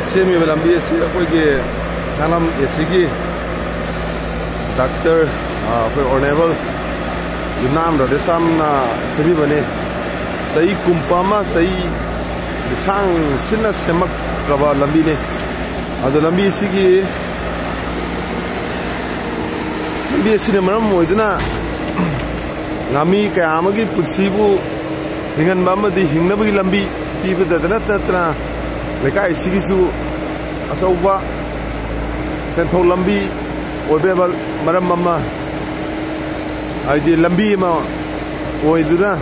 semi lambi si akoi ge thalam esigi doctor akoi honorable yunam ro sam na semi bane sai kumpama sai sang sinna semak raba lambi ne ado lambi sigi lambi sine maram moiduna ngami kaya amagi pusibu hingan bama di hingna bagi lambi piba dadana tatra lekai sigisu asauba senthol lambi oibebal maram mama aidi lambi ma oiduna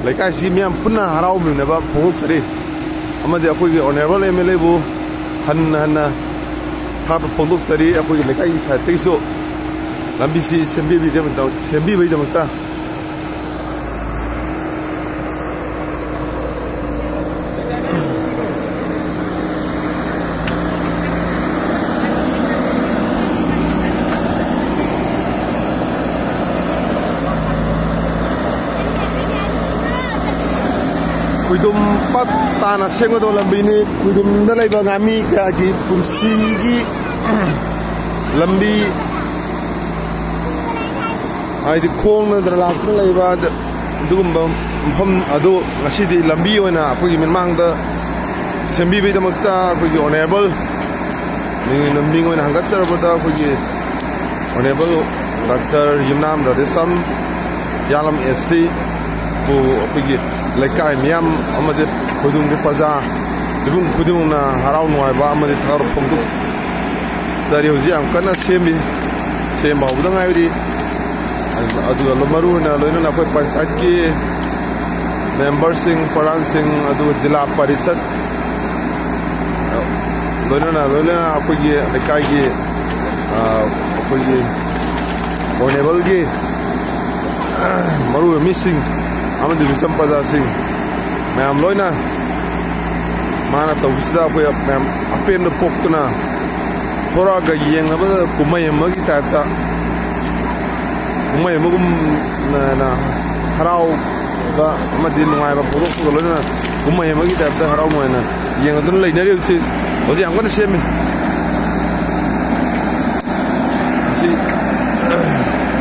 lekai simiam punna harau mine ba phok sare amade akoi ge honorable MLA bu hanna ha phok sare akoi ge lekai sa teiso lambi si sembi bi dem ta sembi bi dem ta kuidum pat tana sengo do lambi ni kuidum dalai ba ngami ka gi kursi gi lambi ai di khong na dra lak lai ba dum bam phom ado ngasi di lambi oina apoi gi minmang da sembi be damakta apoi gi honorable ni lambi oina hangat sar ba da apoi gi honorable Dr. Yumnam Radesam Yalam SC bu apoi gi lekai miam amade khudung ge paza dibung khudung na harau noi ba amade thar phongdu sari hoji am kana semi sem ba budang ai di adu lomaru na loina na koi panchayat ki member sing paran sing adu jila parishad loina apoi ge lekai ge apoi ge honorable ge maru missing amade bisam paza sing ma'am लोइना माना तौसदा कोई ma'am open पोक्तना थोड़ा गयेंग अब कुमय मगी टाइपता कुमय मगुम ना हराव का मदी नुआय बा पुरो को लोइना कुमय मगी टाइपता हराव मोयना येंग अदुन लेनरि उसी होजि हमगन सेमे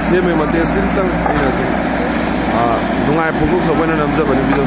सेमे मते सिंतंग आइना से नुआय पुरो सबना नमजा बनि बिजो